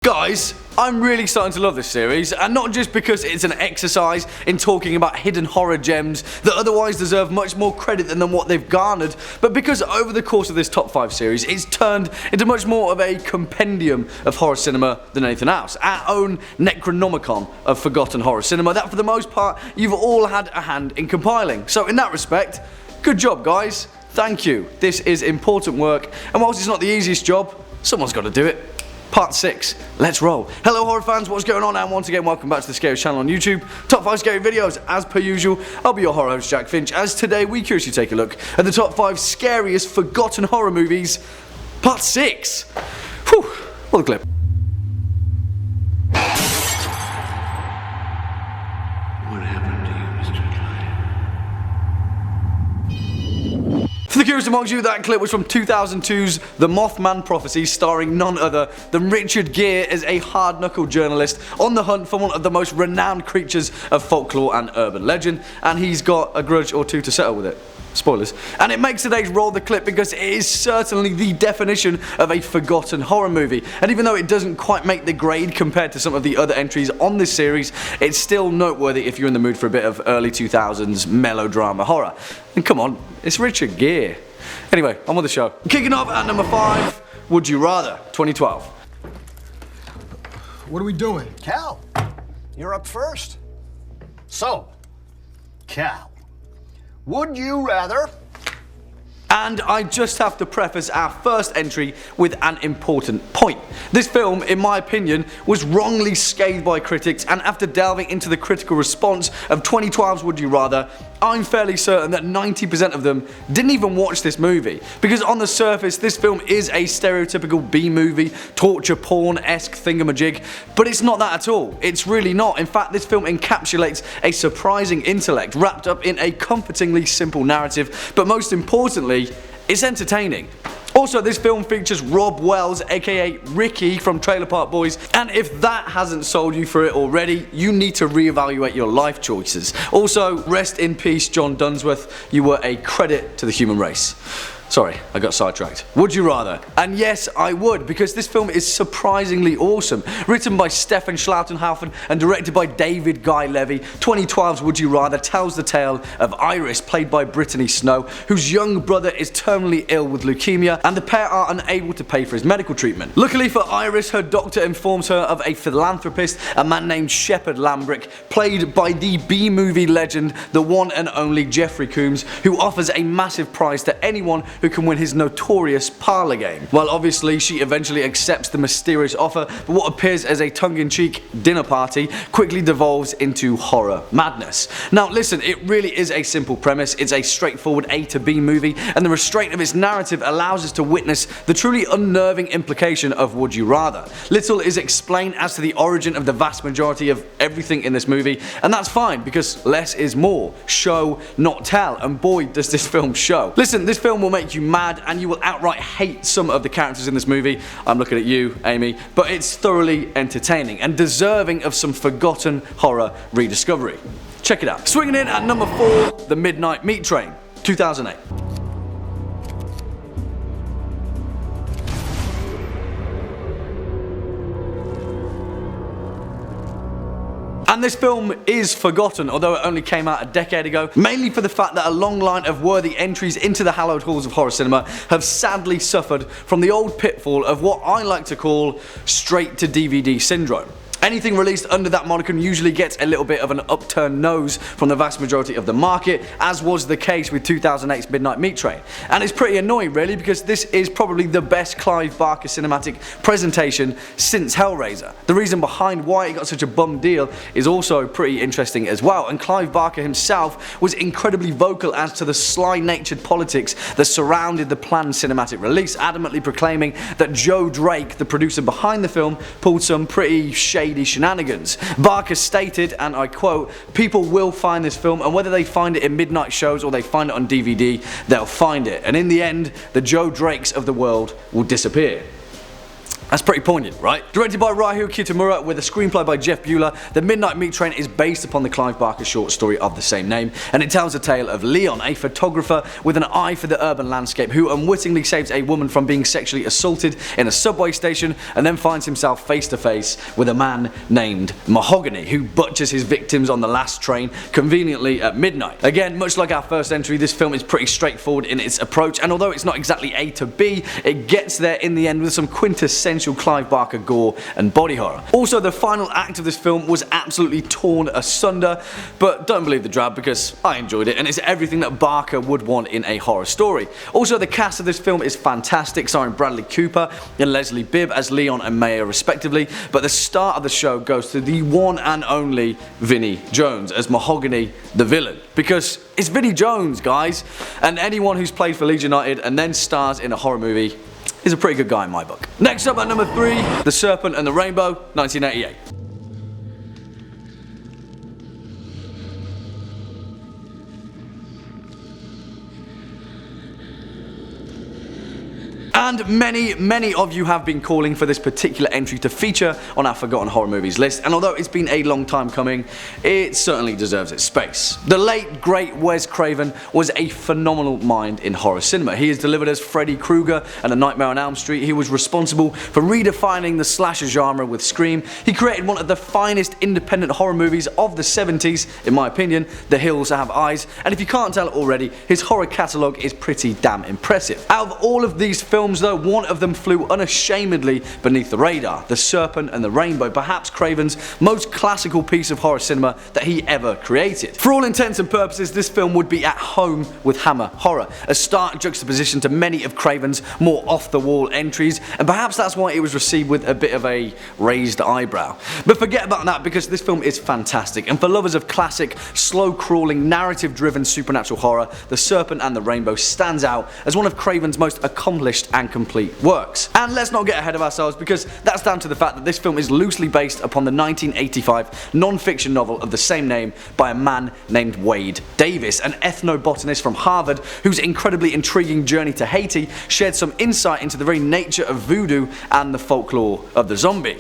Guys, I'm really starting to love this series, and not just because it's an exercise in talking about hidden horror gems that otherwise deserve much more credit than what they've garnered, but because over the course of this top 5 series, it's turned into much more of a compendium of horror cinema than anything else. Our own Necronomicon of forgotten horror cinema that for the most part you've all had a hand in compiling. So in that respect, good job guys, thank you. This is important work, and whilst it's not the easiest job, someone's got to do it. Part 6, let's roll. Hello horror fans, what's going on? And once again, welcome back to the Scariest channel on YouTube. Top 5 scary videos, as per usual. I'll be your horror host, Jack Finch, as today we curiously take a look at the top 5 scariest forgotten horror movies, Part 6. Whew, what a clip. What happened to you, Mr. Klein? For the curious amongst you, that clip was from 2002's The Mothman Prophecy, starring none other than Richard Gere as a hard-knuckle journalist on the hunt for one of the most renowned creatures of folklore and urban legend, and he's got a grudge or two to settle with it. Spoilers. And it makes today's roll the clip because it is certainly the definition of a forgotten horror movie, and even though it doesn't quite make the grade compared to some of the other entries on this series, it's still noteworthy if you're in the mood for a bit of early 2000s melodrama horror. And come on, it's Richard Gere. Anyway, on with the show. Kicking off at number 5, Would You Rather, 2012. What are we doing? Cal, you're up first. So, Cal, would you rather? And I just have to preface our first entry with an important point. This film, in my opinion, was wrongly scathed by critics, and after delving into the critical response of 2012's Would You Rather, I'm fairly certain that 90% of them didn't even watch this movie. Because on the surface, this film is a stereotypical B-movie, torture porn-esque thingamajig, but it's not that at all. It's really not. In fact, this film encapsulates a surprising intellect wrapped up in a comfortingly simple narrative, but most importantly, it's entertaining. Also, this film features Rob Wells, aka Ricky from Trailer Park Boys, and if that hasn't sold you for it already, you need to reevaluate your life choices. Also, rest in peace John Dunsworth, you were a credit to the human race. Sorry, I got sidetracked. Would you rather? And yes, I would, because this film is surprisingly awesome. Written by Stefan Schlautenhaufen and directed by David Guy Levy, 2012's Would You Rather tells the tale of Iris, played by Brittany Snow, whose young brother is terminally ill with leukemia, and the pair are unable to pay for his medical treatment. Luckily for Iris, her doctor informs her of a philanthropist, a man named Shepard Lambrick, played by the B-movie legend, the one and only Jeffrey Combs, who offers a massive prize to anyone who can win his notorious parlor game. Well, obviously she eventually accepts the mysterious offer, but what appears as a tongue-in-cheek dinner party quickly devolves into horror madness. Now listen, it really is a simple premise. It's a straightforward A to B movie, and the restraint of its narrative allows us to witness the truly unnerving implication of Would You Rather. Little is explained as to the origin of the vast majority of everything in this movie, and that's fine because less is more. Show, not tell, and boy does this film show. Listen, this film will make you mad, and you will outright hate some of the characters in this movie. I'm looking at you, Amy, but it's thoroughly entertaining and deserving of some forgotten horror rediscovery. Check it out. Swinging in at number 4, The Midnight Meat Train, 2008. And this film is forgotten, although it only came out a decade ago, mainly for the fact that a long line of worthy entries into the hallowed halls of horror cinema have sadly suffered from the old pitfall of what I like to call straight-to-DVD syndrome. Anything released under that moniker usually gets a little bit of an upturned nose from the vast majority of the market, as was the case with 2008's Midnight Meat Train. And it's pretty annoying really, because this is probably the best Clive Barker cinematic presentation since Hellraiser. The reason behind why it got such a bum deal is also pretty interesting as well, and Clive Barker himself was incredibly vocal as to the sly-natured politics that surrounded the planned cinematic release, adamantly proclaiming that Joe Drake, the producer behind the film, pulled some pretty shady shenanigans. Barker stated, and I quote, "People will find this film, and whether they find it in midnight shows or they find it on DVD, they'll find it. And in the end, the Joe Drakes of the world will disappear." That's pretty poignant, right? Directed by Raihu Kitamura with a screenplay by Jeff Bueller, The Midnight Meat Train is based upon the Clive Barker short story of the same name, and it tells the tale of Leon, a photographer with an eye for the urban landscape who unwittingly saves a woman from being sexually assaulted in a subway station and then finds himself face to face with a man named Mahogany who butchers his victims on the last train conveniently at midnight. Again, much like our first entry, this film is pretty straightforward in its approach, and although it's not exactly A to B, it gets there in the end with some quintessential Clive Barker gore and body horror. Also, the final act of this film was absolutely torn asunder, but don't believe the drab because I enjoyed it and it's everything that Barker would want in a horror story. Also, the cast of this film is fantastic, starring Bradley Cooper and Leslie Bibb as Leon and Maya respectively, but the start of the show goes to the one and only Vinnie Jones as Mahogany the villain, because it's Vinnie Jones, guys, and anyone who's played for Leeds United and then stars in a horror movie is a pretty good guy in my book. Next up at number 3, The Serpent and the Rainbow, 1988. And many of you have been calling for this particular entry to feature on our Forgotten Horror Movies list, and although it's been a long time coming, it certainly deserves its space. The late great Wes Craven was a phenomenal mind in horror cinema. He is delivered as Freddy Krueger and A Nightmare on Elm Street. He was responsible for redefining the slasher genre with Scream. He created one of the finest independent horror movies of the 70s, in my opinion, The Hills Have Eyes, and if you can't tell already, his horror catalogue is pretty damn impressive. Out of all of these films though, one of them flew unashamedly beneath the radar, The Serpent and the Rainbow, perhaps Craven's most classical piece of horror cinema that he ever created. For all intents and purposes, this film would be at home with Hammer horror, a stark juxtaposition to many of Craven's more off-the-wall entries, and perhaps that's why it was received with a bit of a raised eyebrow. But forget about that, because this film is fantastic, and for lovers of classic, slow-crawling, narrative-driven supernatural horror, The Serpent and the Rainbow stands out as one of Craven's most accomplished and complete works. And let's not get ahead of ourselves, because that's down to the fact that this film is loosely based upon the 1985 non-fiction novel of the same name by a man named Wade Davis, an ethnobotanist from Harvard whose incredibly intriguing journey to Haiti shared some insight into the very nature of voodoo and the folklore of the zombie.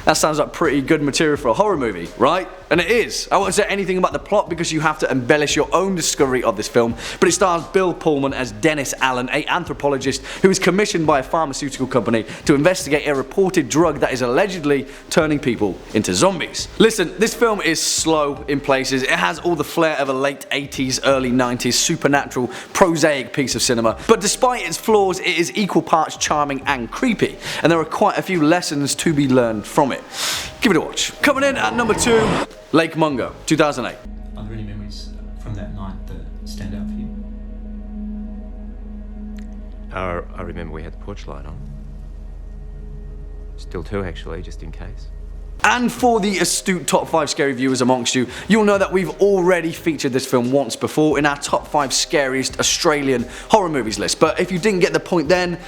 That sounds like pretty good material for a horror movie, right? And it is. I won't say anything about the plot because you have to embellish your own discovery of this film, but it stars Bill Pullman as Dennis Allen, an anthropologist who is commissioned by a pharmaceutical company to investigate a reported drug that is allegedly turning people into zombies. Listen, this film is slow in places. It has all the flair of a late 80s, early 90s supernatural, prosaic piece of cinema, but despite its flaws, it is equal parts charming and creepy, and there are quite a few lessons to be learned from it. Give it a watch. Coming in at number 2, Lake Mungo, 2008. Are there any memories from that night that stand out for you? I remember we had the porch light on. Still do, actually, just in case. And for the astute top 5 scary viewers amongst you, you'll know that we've already featured this film once before in our top 5 scariest Australian horror movies list, but if you didn't get the point then,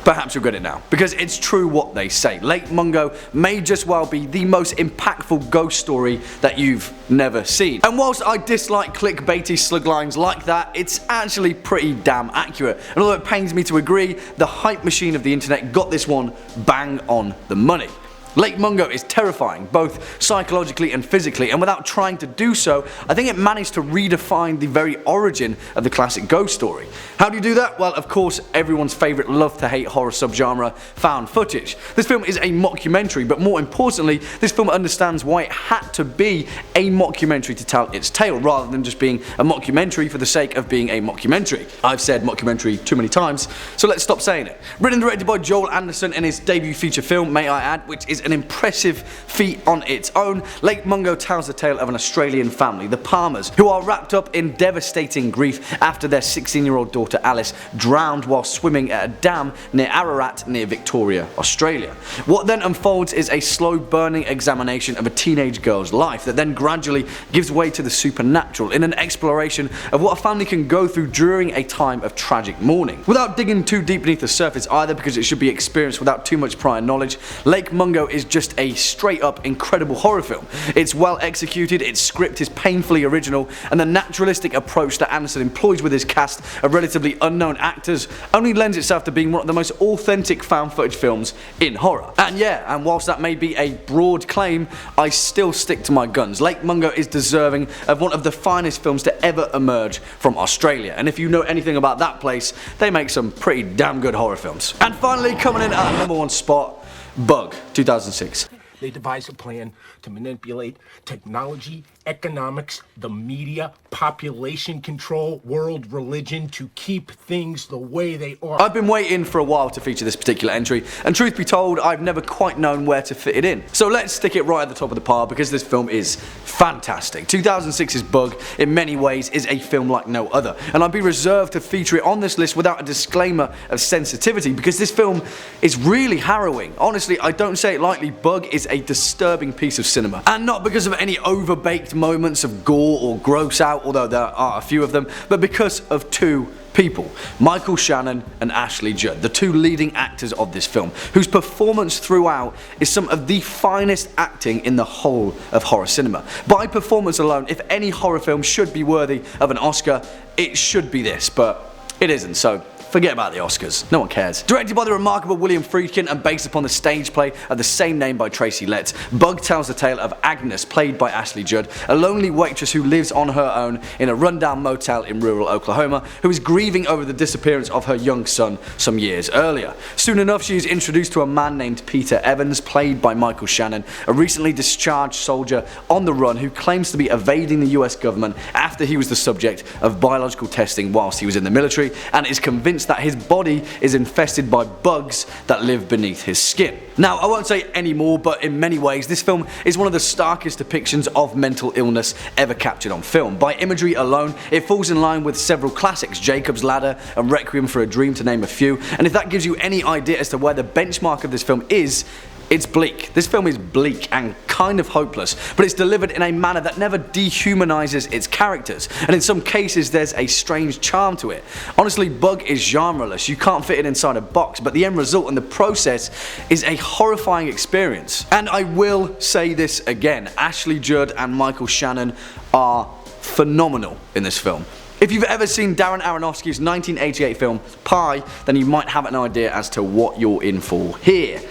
perhaps you'll get it now, because it's true what they say. Lake Mungo may just well be the most impactful ghost story that you've never seen. And whilst I dislike clickbaity sluglines like that, it's actually pretty damn accurate. And although it pains me to agree, the hype machine of the internet got this one bang on the money. Lake Mungo is terrifying, both psychologically and physically, and without trying to do so, I think it managed to redefine the very origin of the classic ghost story. How do you do that? Well, of course, everyone's favourite love-to-hate horror subgenre, found footage. This film is a mockumentary, but more importantly, this film understands why it had to be a mockumentary to tell its tale, rather than just being a mockumentary for the sake of being a mockumentary. I've said mockumentary too many times, so let's stop saying it. Written and directed by Joel Anderson in his debut feature film, may I add, which is an impressive feat on its own, Lake Mungo tells the tale of an Australian family, the Palmers, who are wrapped up in devastating grief after their 16-year-old daughter Alice drowned while swimming at a dam near Ararat near Victoria, Australia. What then unfolds is a slow burning examination of a teenage girl's life that then gradually gives way to the supernatural in an exploration of what a family can go through during a time of tragic mourning. Without digging too deep beneath the surface either, because it should be experienced without too much prior knowledge, Lake Mungo is just a straight up incredible horror film. It's well executed, its script is painfully original, and the naturalistic approach that Anderson employs with his cast of relatively unknown actors only lends itself to being one of the most authentic found footage films in horror. And whilst that may be a broad claim, I still stick to my guns. Lake Mungo is deserving of one of the finest films to ever emerge from Australia, and if you know anything about that place, they make some pretty damn good horror films. And finally, coming in at number 1 spot, Bug, 2006. They devised a plan to manipulate technology, economics, the media, population control, world religion to keep things the way they are. I've been waiting for a while to feature this particular entry, and truth be told, I've never quite known where to fit it in. So let's stick it right at the top of the pile because this film is fantastic. 2006's Bug, in many ways, is a film like no other, and I'd be reserved to feature it on this list without a disclaimer of sensitivity because this film is really harrowing. Honestly, I don't say it lightly, Bug is a disturbing piece of cinema. And not because of any overbaked moments of gore or gross out, although there are a few of them, but because of two people, Michael Shannon and Ashley Judd, the two leading actors of this film, whose performance throughout is some of the finest acting in the whole of horror cinema. By performance alone, if any horror film should be worthy of an Oscar, it should be this, but it isn't, so forget about the Oscars, no one cares. Directed by the remarkable William Friedkin and based upon the stage play of the same name by Tracy Letts, Bug tells the tale of Agnes, played by Ashley Judd, a lonely waitress who lives on her own in a rundown motel in rural Oklahoma, who is grieving over the disappearance of her young son some years earlier. Soon enough, she is introduced to a man named Peter Evans, played by Michael Shannon, a recently discharged soldier on the run who claims to be evading the US government after he was the subject of biological testing whilst he was in the military, and is convinced that his body is infested by bugs that live beneath his skin. Now, I won't say any more, but in many ways this film is one of the starkest depictions of mental illness ever captured on film. By imagery alone, it falls in line with several classics, Jacob's Ladder and Requiem for a Dream to name a few, and if that gives you any idea as to where the benchmark of this film is, it's bleak. This film is bleak and kind of hopeless, but it's delivered in a manner that never dehumanizes its characters, and in some cases there's a strange charm to it. Honestly, Bug is genreless, you can't fit it inside a box, but the end result and the process is a horrifying experience. And I will say this again, Ashley Judd and Michael Shannon are phenomenal in this film. If you've ever seen Darren Aronofsky's 1988 film Pi, then you might have an idea as to what you're in for here.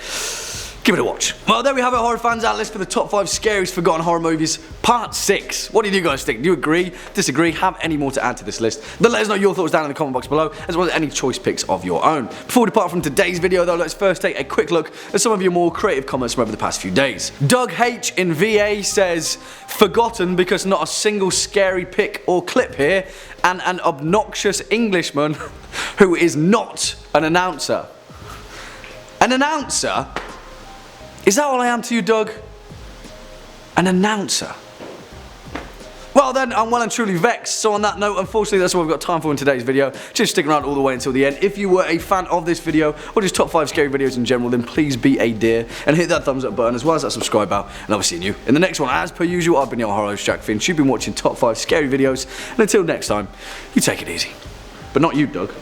Give it a watch. Well, there we have it, horror fans, our list for the top 5 scariest forgotten horror movies, part 6. What do you guys think? Do you agree, disagree, have any more to add to this list? Then let us know your thoughts down in the comment box below, as well as any choice picks of your own. Before we depart from today's video though, let's first take a quick look at some of your more creative comments from over the past few days. Doug H in VA says, forgotten because not a single scary pic or clip here, and an obnoxious Englishman who is not an announcer. An announcer? Is that all I am to you, Doug? An announcer? Well then, I'm well and truly vexed, so on that note, unfortunately that's all we've got time for in today's video. Just stick around all the way until the end. If you were a fan of this video, or just top 5 scary videos in general, then please be a dear and hit that thumbs up button as well as that subscribe bell, and I'll be seeing you in the next one. As per usual, I've been your horror host Jack Finch, you've been watching top 5 scary videos, and until next time, you take it easy. But not you, Doug.